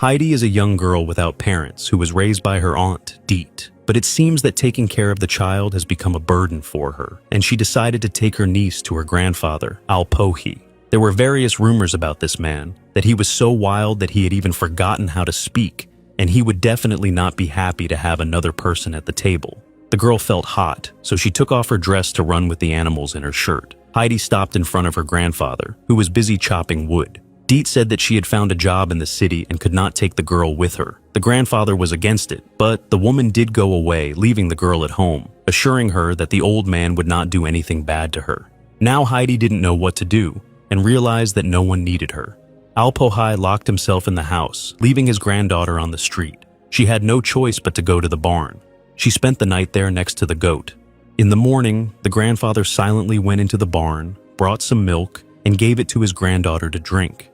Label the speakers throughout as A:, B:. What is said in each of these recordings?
A: Heidi is a young girl without parents who was raised by her aunt, Diet. But it seems that taking care of the child has become a burden for her, and she decided to take her niece to her grandfather, Alpohi. There were various rumors about this man, that he was so wild that he had even forgotten how to speak, and he would definitely not be happy to have another person at the table. The girl felt hot, so she took off her dress to run with the animals in her shirt. Heidi stopped in front of her grandfather, who was busy chopping wood. Diet said that she had found a job in the city and could not take the girl with her. The grandfather was against it, but the woman did go away, leaving the girl at home, assuring her that the old man would not do anything bad to her. Now Heidi didn't know what to do, and realized that no one needed her. Alpohi locked himself in the house, leaving his granddaughter on the street. She had no choice but to go to the barn. She spent the night there next to the goat. In the morning, the grandfather silently went into the barn, brought some milk, and gave it to his granddaughter to drink.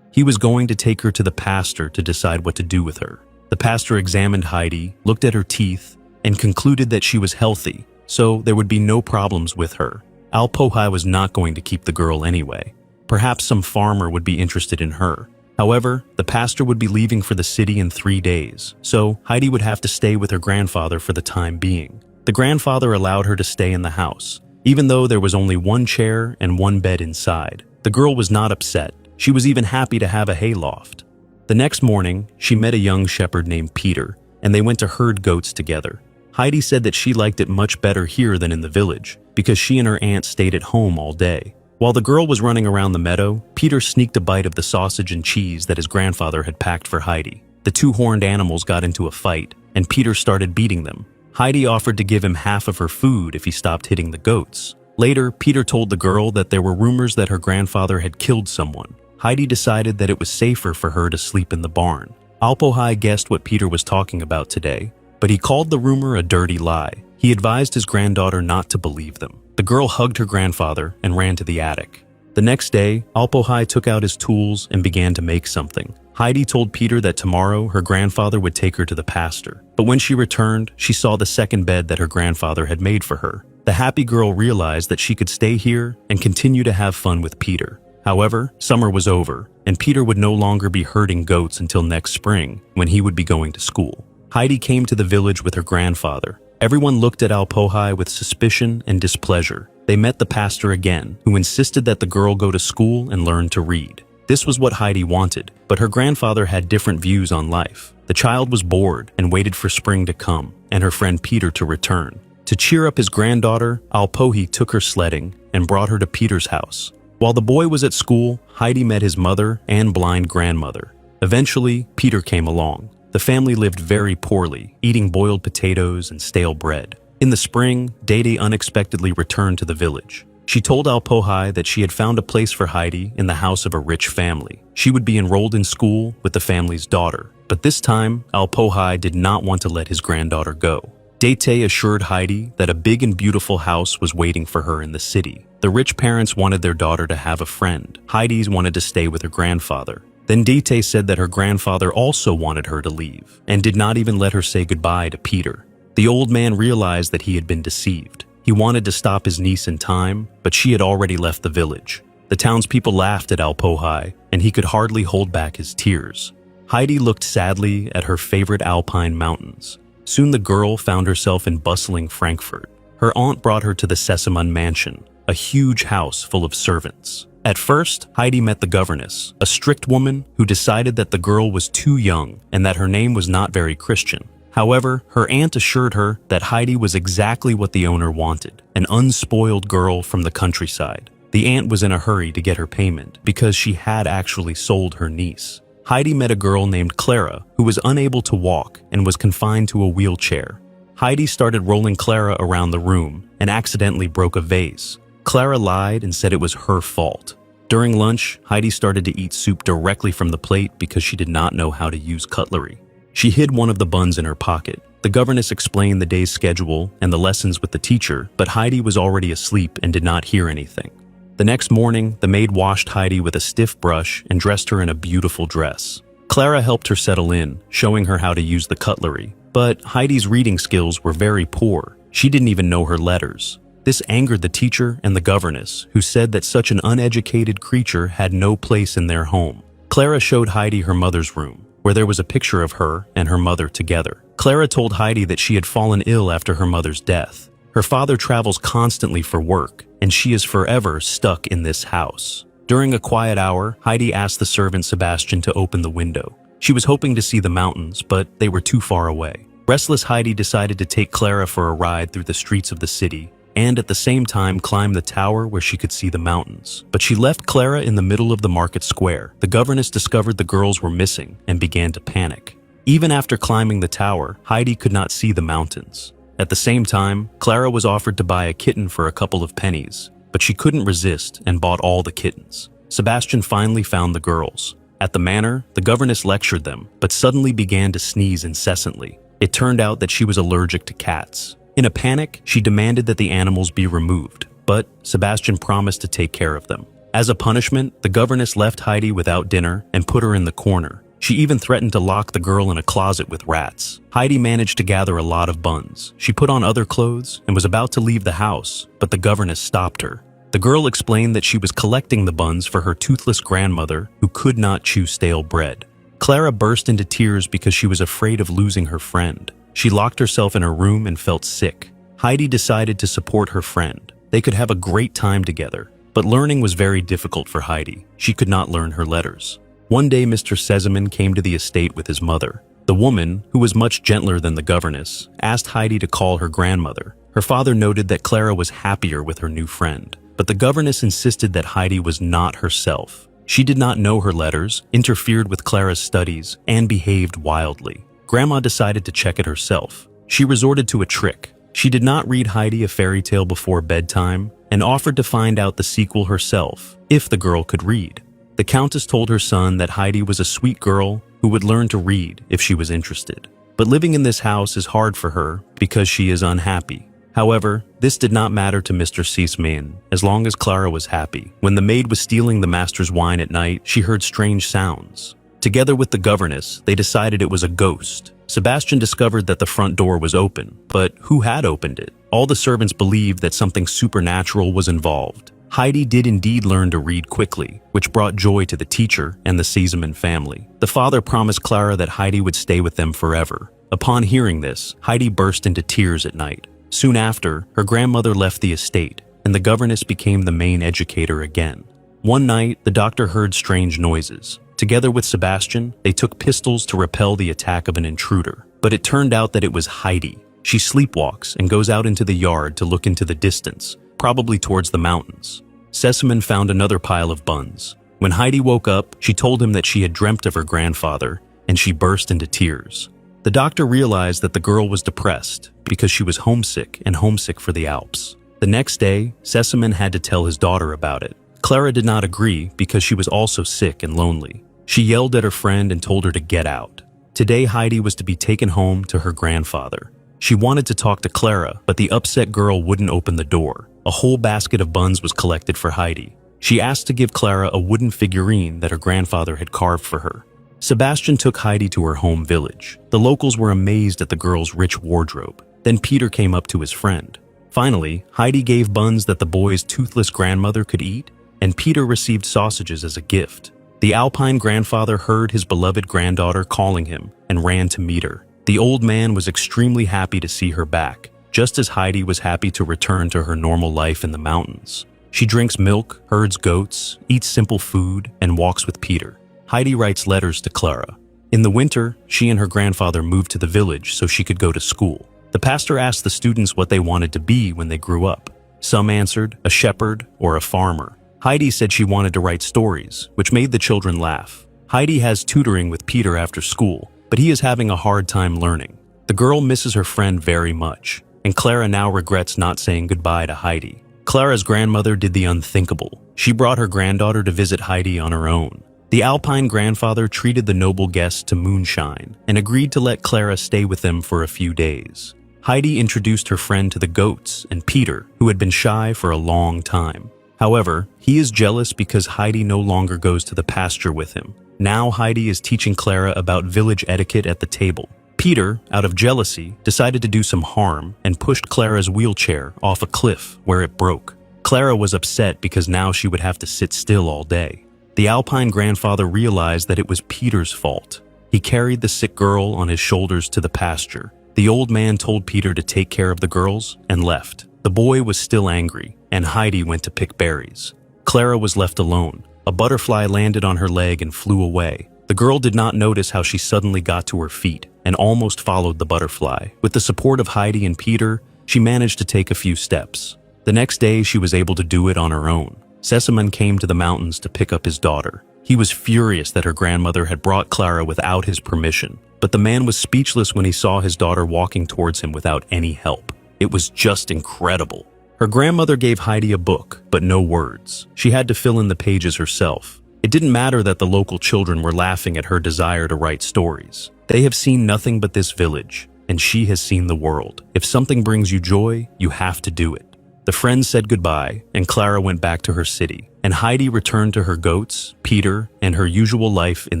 A: He was going to take her to the pastor to decide what to do with her. The pastor examined Heidi, looked at her teeth, and concluded that she was healthy, so there would be no problems with her. Alpohi was not going to keep the girl anyway. Perhaps some farmer would be interested in her. However, the pastor would be leaving for the city in 3 days, so Heidi would have to stay with her grandfather for the time being. The grandfather allowed her to stay in the house, even though there was only one chair and one bed inside. The girl was not upset. She was even happy to have a hayloft. The next morning, she met a young shepherd named Peter, and they went to herd goats together. Heidi said that she liked it much better here than in the village, because she and her aunt stayed at home all day. While the girl was running around the meadow, Peter sneaked a bite of the sausage and cheese that his grandfather had packed for Heidi. The two horned animals got into a fight, and Peter started beating them. Heidi offered to give him half of her food if he stopped hitting the goats. Later, Peter told the girl that there were rumors that her grandfather had killed someone. Heidi decided that it was safer for her to sleep in the barn. Alpohi guessed what Peter was talking about today, but he called the rumor a dirty lie. He advised his granddaughter not to believe them. The girl hugged her grandfather and ran to the attic. The next day, Alpohi took out his tools and began to make something. Heidi told Peter that tomorrow her grandfather would take her to the pastor. But when she returned, she saw the second bed that her grandfather had made for her. The happy girl realized that she could stay here and continue to have fun with Peter. However, summer was over, and Peter would no longer be herding goats until next spring, when he would be going to school. Heidi came to the village with her grandfather. Everyone looked at Alpohi with suspicion and displeasure. They met the pastor again, who insisted that the girl go to school and learn to read. This was what Heidi wanted, but her grandfather had different views on life. The child was bored and waited for spring to come, and her friend Peter to return. To cheer up his granddaughter, Alpohi took her sledding and brought her to Peter's house. While the boy was at school, Heidi met his mother and blind grandmother. Eventually, Peter came along. The family lived very poorly, eating boiled potatoes and stale bread. In the spring, Dede unexpectedly returned to the village. She told Alpohi that she had found a place for Heidi in the house of a rich family. She would be enrolled in school with the family's daughter. But this time, Alpohi did not want to let his granddaughter go. Dede assured Heidi that a big and beautiful house was waiting for her in the city. The rich parents wanted their daughter to have a friend. Heidi's wanted to stay with her grandfather. Then Dede said that her grandfather also wanted her to leave, and did not even let her say goodbye to Peter. The old man realized that he had been deceived. He wanted to stop his niece in time, but she had already left the village. The townspeople laughed at Alpohi, and he could hardly hold back his tears. Heidi looked sadly at her favorite alpine mountains. Soon the girl found herself in bustling Frankfurt. Her aunt brought her to the Sesamon mansion, a huge house full of servants. At first, Heidi met the governess, a strict woman who decided that the girl was too young and that her name was not very Christian. However, her aunt assured her that Heidi was exactly what the owner wanted, an unspoiled girl from the countryside. The aunt was in a hurry to get her payment because she had actually sold her niece. Heidi met a girl named Clara who was unable to walk and was confined to a wheelchair. Heidi started rolling Clara around the room and accidentally broke a vase. Clara lied and said it was her fault. During lunch, Heidi started to eat soup directly from the plate because she did not know how to use cutlery. She hid one of the buns in her pocket. The governess explained the day's schedule and the lessons with the teacher, but Heidi was already asleep and did not hear anything. The next morning, the maid washed Heidi with a stiff brush and dressed her in a beautiful dress. Clara helped her settle in, showing her how to use the cutlery. But Heidi's reading skills were very poor. She didn't even know her letters. This angered the teacher and the governess, who said that such an uneducated creature had no place in their home. Clara showed Heidi her mother's room. where there was a picture of her and her mother together. Clara told Heidi that she had fallen ill after her mother's death. Her father travels constantly for work, and she is forever stuck in this house. During a quiet hour, Heidi asked the servant Sebastian to open the window. She was hoping to see the mountains, but they were too far away. Restless Heidi decided to take Clara for a ride through the streets of the city, and at the same time climb the tower where she could see the mountains. But she left Clara in the middle of the market square. The governess discovered the girls were missing and began to panic. Even after climbing the tower, Heidi could not see the mountains. At the same time, Clara was offered to buy a kitten for a couple of pennies, but she couldn't resist and bought all the kittens. Sebastian finally found the girls. At the manor, the governess lectured them, but suddenly began to sneeze incessantly. It turned out that she was allergic to cats. In a panic, she demanded that the animals be removed, but Sebastian promised to take care of them. As a punishment, the governess left Heidi without dinner and put her in the corner. She even threatened to lock the girl in a closet with rats. Heidi managed to gather a lot of buns. She put on other clothes and was about to leave the house, but the governess stopped her. The girl explained that she was collecting the buns for her toothless grandmother who could not chew stale bread. Clara burst into tears because she was afraid of losing her friend. She locked herself in her room and felt sick. Heidi decided to support her friend. They could have a great time together, but learning was very difficult for Heidi. She could not learn her letters. One day, Mr. Sesemann came to the estate with his mother. The woman, who was much gentler than the governess, asked Heidi to call her grandmother. Her father noted that Clara was happier with her new friend, but the governess insisted that Heidi was not herself. She did not know her letters, interfered with Clara's studies, and behaved wildly. Grandma decided to check it herself. She resorted to a trick. She did not read Heidi a fairy tale before bedtime and offered to find out the sequel herself, if the girl could read. The countess told her son that Heidi was a sweet girl who would learn to read if she was interested. But living in this house is hard for her because she is unhappy. However, this did not matter to Mr. Sesemann as long as Clara was happy. When the maid was stealing the master's wine at night, she heard strange sounds. Together with the governess, they decided it was a ghost. Sebastian discovered that the front door was open, but who had opened it? All the servants believed that something supernatural was involved. Heidi did indeed learn to read quickly, which brought joy to the teacher and the Sesemann family. The father promised Clara that Heidi would stay with them forever. Upon hearing this, Heidi burst into tears at night. Soon after, her grandmother left the estate, and the governess became the main educator again. One night, the doctor heard strange noises. Together with Sebastian, they took pistols to repel the attack of an intruder. But it turned out that it was Heidi. She sleepwalks and goes out into the yard to look into the distance, probably towards the mountains. Sesemann found another pile of buns. When Heidi woke up, she told him that she had dreamt of her grandfather, and she burst into tears. The doctor realized that the girl was depressed because she was homesick for the Alps. The next day, Sesemann had to tell his daughter about it. Clara did not agree because she was also sick and lonely. She yelled at her friend and told her to get out. Today, Heidi was to be taken home to her grandfather. She wanted to talk to Clara, but the upset girl wouldn't open the door. A whole basket of buns was collected for Heidi. She asked to give Clara a wooden figurine that her grandfather had carved for her. Sebastian took Heidi to her home village. The locals were amazed at the girl's rich wardrobe. Then Peter came up to his friend. Finally, Heidi gave buns that the boy's toothless grandmother could eat, and Peter received sausages as a gift. The Alpine grandfather heard his beloved granddaughter calling him and ran to meet her. The old man was extremely happy to see her back, just as Heidi was happy to return to her normal life in the mountains. She drinks milk, herds goats, eats simple food, and walks with Peter. Heidi writes letters to Clara. In the winter, she and her grandfather moved to the village so she could go to school. The pastor asked the students what they wanted to be when they grew up. Some answered, a shepherd or a farmer. Heidi said she wanted to write stories, which made the children laugh. Heidi has tutoring with Peter after school, but he is having a hard time learning. The girl misses her friend very much, and Clara now regrets not saying goodbye to Heidi. Clara's grandmother did the unthinkable. She brought her granddaughter to visit Heidi on her own. The Alpine grandfather treated the noble guests to moonshine and agreed to let Clara stay with them for a few days. Heidi introduced her friend to the goats and Peter, who had been shy for a long time. However, he is jealous because Heidi no longer goes to the pasture with him. Now Heidi is teaching Clara about village etiquette at the table. Peter, out of jealousy, decided to do some harm and pushed Clara's wheelchair off a cliff where it broke. Clara was upset because now she would have to sit still all day. The Alpine grandfather realized that it was Peter's fault. He carried the sick girl on his shoulders to the pasture. The old man told Peter to take care of the girls and left. The boy was still angry, and Heidi went to pick berries. Clara was left alone. A butterfly landed on her leg and flew away. The girl did not notice how she suddenly got to her feet and almost followed the butterfly. With the support of Heidi and Peter, she managed to take a few steps. The next day, she was able to do it on her own. Sesamon came to the mountains to pick up his daughter. He was furious that her grandmother had brought Clara without his permission, but the man was speechless when he saw his daughter walking towards him without any help. It was just incredible. Her grandmother gave Heidi a book, but no words. She had to fill in the pages herself. It didn't matter that the local children were laughing at her desire to write stories. They have seen nothing but this village, and she has seen the world. If something brings you joy, you have to do it. The friends said goodbye, and Clara went back to her city, and Heidi returned to her goats, Peter, and her usual life in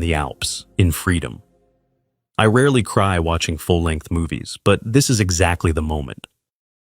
A: the Alps, in freedom. I rarely cry watching full-length movies, but this is exactly the moment.